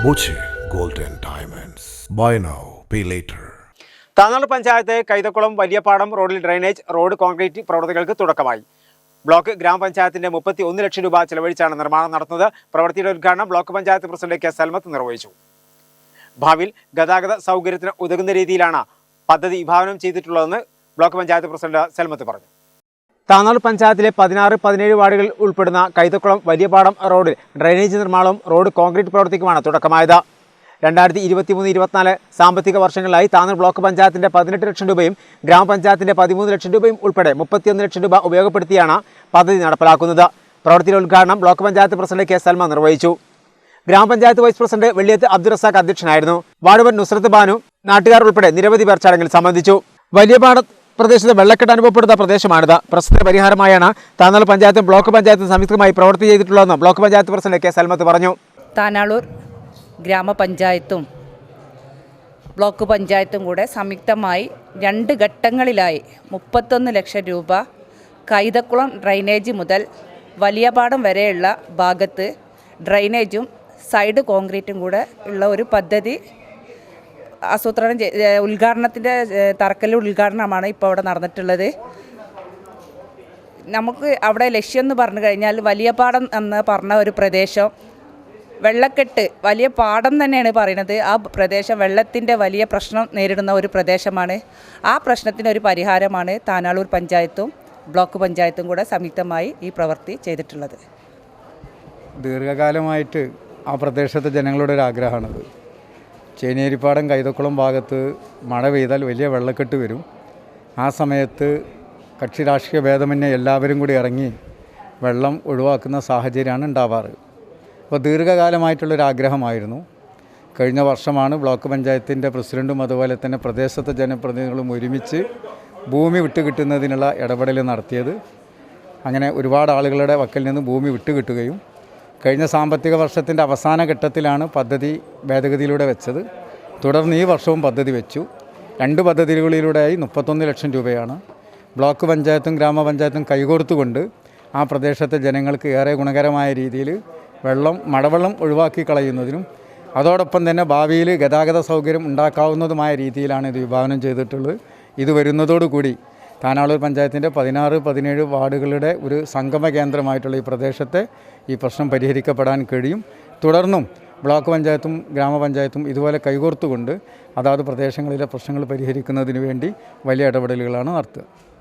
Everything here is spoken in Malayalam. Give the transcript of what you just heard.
Boche Gold and Diamonds. Buy now, pay later. താനാള് panchayat Kaithakulam Valiyapadam റോഡിൽ ഡ്രെയിനേജ് റോഡ് കോൺക്രീറ്റ് പ്രവൃത്തികൾക്ക് തുടക്കമായി. ബ്ലോക്ക് ഗ്രാമപഞ്ചായത്തിന്റെ 31 ലക്ഷം രൂപ ചെലവഴിച്ചാണ് നിർമ്മാണം നടത്തുന്നത്. പ്രവൃത്തിയുടെ ഉദ്ഘാടനം block panchayat president K Salmath നിർവഹിച്ചു. ഭാവിയിൽ ഗതാഗത സൗകര്യത്തിന് ഉതകുന്ന രീതിയിലാണ് പദ്ധതി വിഭാവനം ചെയ്തിട്ടുള്ളതെന്ന് ബ്ലോക്ക് പഞ്ചായത്ത് പ്രസിഡന്റ് സൽമത്ത് പറഞ്ഞു. താനാള് പഞ്ചായത്തിലെ 16-17 വാർഡുകളിൽ ഉൾപ്പെടുന്ന കൈതക്കുളം വലിയപാടം റോഡിൽ ഡ്രെയിനേജ് നിർമ്മാണവും റോഡ് കോൺക്രീറ്റ് പ്രവൃത്തിക്കുമാണ് തുടക്കമായത്. 2023-24 സാമ്പത്തിക വർഷങ്ങളിലായി താനൂർ ബ്ലോക്ക് പഞ്ചായത്തിന്റെ 18 ലക്ഷം രൂപയും ഗ്രാമപഞ്ചായത്തിന്റെ 13 ലക്ഷം രൂപയും ഉൾപ്പെടെ 31 ലക്ഷം രൂപ ഉപയോഗപ്പെടുത്തിയാണ് പദ്ധതി നടപ്പിലാക്കുന്നത്. പ്രവൃത്തിയുടെ ഉദ്ഘാടനം block panchayat president K Salma നിർവഹിച്ചു. ഗ്രാമപഞ്ചായത്ത് വൈസ് പ്രസിഡന്റ് വെള്ളിയത്ത് അബ്ദുറസാഖ് അധ്യക്ഷനായിരുന്നു. വാർഡ് നുസ്രത്ത് ബാനു, നാട്ടുകാർ ഉൾപ്പെടെ നിരവധി പേർ ചടങ്ങിൽ സംബന്ധിച്ചു. വലിയപാടം പ്രദേശത്ത് വെള്ളക്കെട്ട് അനുഭവപ്പെടുന്ന പ്രദേശമാണിത്. പ്രശ്നത്തിന് പരിഹാരമായാണ് താനാളൂർ പഞ്ചായത്തും ബ്ലോക്ക് പഞ്ചായത്തും സംയുക്തമായി പ്രവൃത്തി ചെയ്തിട്ടുള്ളതെന്ന് block panchayat president K Salmath പറഞ്ഞു. താനാളൂർ ഗ്രാമപഞ്ചായത്തും ബ്ലോക്ക് പഞ്ചായത്തും കൂടെ സംയുക്തമായി 2 ഘട്ടങ്ങളിലായി 31 ലക്ഷം രൂപ കൈതക്കുളം ഡ്രെയിനേജ് മുതൽ വലിയപാടം വരെയുള്ള ഭാഗത്ത് ഡ്രെയിനേജും സൈഡ് കോൺക്രീറ്റും കൂടെ ഉള്ള ഒരു പദ്ധതി ആസൂത്രണം ഉദ്ഘാടനത്തിൻ്റെ തറക്കല്ല് ഉദ്ഘാടനമാണ് ഇപ്പോൾ അവിടെ നടന്നിട്ടുള്ളത്. നമുക്ക് അവിടെ ലക്ഷ്യം എന്ന് പറഞ്ഞു കഴിഞ്ഞാൽ വലിയപാടം എന്ന് പറഞ്ഞ ഒരു പ്രദേശം വെള്ളക്കെട്ട് വലിയ പാടം തന്നെയാണ് പറയുന്നത്. ആ പ്രദേശം വെള്ളത്തിൻ്റെ വലിയ പ്രശ്നം നേരിടുന്ന ഒരു പ്രദേശമാണ്. ആ പ്രശ്നത്തിനൊരു പരിഹാരമാണ് താനാളൂർ പഞ്ചായത്തും ബ്ലോക്ക് പഞ്ചായത്തും കൂടെ സംയുക്തമായി ഈ പ്രവൃത്തി ചെയ്തിട്ടുള്ളത്. ദീർഘകാലമായിട്ട് ആ പ്രദേശത്തെ ജനങ്ങളുടെ ഒരു ആഗ്രഹമാണത്. ചേനേരിപ്പാടം കൈതക്കുളം ഭാഗത്ത് മഴ പെയ്താൽ വലിയ വെള്ളക്കെട്ട് വരും. ആ സമയത്ത് കക്ഷി രാഷ്ട്രീയ ഭേദമന്യേ എല്ലാവരും കൂടി ഇറങ്ങി വെള്ളം ഒഴിവാക്കുന്ന സാഹചര്യമാണ് ഉണ്ടാവാറ്. അപ്പോൾ ദീർഘകാലമായിട്ടുള്ളൊരാഗ്രഹമായിരുന്നു. കഴിഞ്ഞ വർഷമാണ് ബ്ലോക്ക് പഞ്ചായത്തിൻ്റെ പ്രസിഡൻറ്റും അതുപോലെ തന്നെ പ്രദേശത്തെ ജനപ്രതിനിധികളും ഒരുമിച്ച് ഭൂമി വിട്ടുകിട്ടുന്നതിനുള്ള ഇടപെടൽ നടത്തിയത്. അങ്ങനെ ഒരുപാട് ആളുകളുടെ വക്കിൽ നിന്ന് ഭൂമി വിട്ടുകിട്ടുകയും കഴിഞ്ഞ സാമ്പത്തിക വർഷത്തിൻ്റെ അവസാന ഘട്ടത്തിലാണ് പദ്ധതി ഭേദഗതിയിലൂടെ വെച്ചത്. തുടർന്ന് ഈ വർഷവും പദ്ധതി വെച്ചു. 2 പദ്ധതികളിലൂടെയായി 31 ലക്ഷം രൂപയാണ്. ബ്ലോക്ക് പഞ്ചായത്തും ഗ്രാമപഞ്ചായത്തും കൈകോർത്തുകൊണ്ട് ആ പ്രദേശത്തെ ജനങ്ങൾക്ക് ഏറെ ഗുണകരമായ രീതിയിൽ മഴവെള്ളം ഒഴിവാക്കി കളയുന്നതിനും അതോടൊപ്പം തന്നെ ഭാവിയിൽ ഗതാഗത സൗകര്യം ഉണ്ടാക്കാവുന്നതുമായ രീതിയിലാണ് ഇത് വിഭാവനം ചെയ്തിട്ടുള്ളത്. ഇത് വരുന്നതോടുകൂടി താനാളൂർ പഞ്ചായത്തിൻ്റെ 16-17 വാർഡുകളുടെ ഒരു സംഗമ കേന്ദ്രമായിട്ടുള്ള ഈ പ്രദേശത്തെ ഈ പ്രശ്നം പരിഹരിക്കപ്പെടാൻ കഴിയും. തുടർന്നും ബ്ലോക്ക് പഞ്ചായത്തും ഗ്രാമപഞ്ചായത്തും ഇതുപോലെ കൈകോർത്തുകൊണ്ട് അതാത് പ്രദേശങ്ങളിലെ പ്രശ്നങ്ങൾ പരിഹരിക്കുന്നതിന് വേണ്ടി വലിയ ഇടപെടലുകളാണ് നടത്തുക.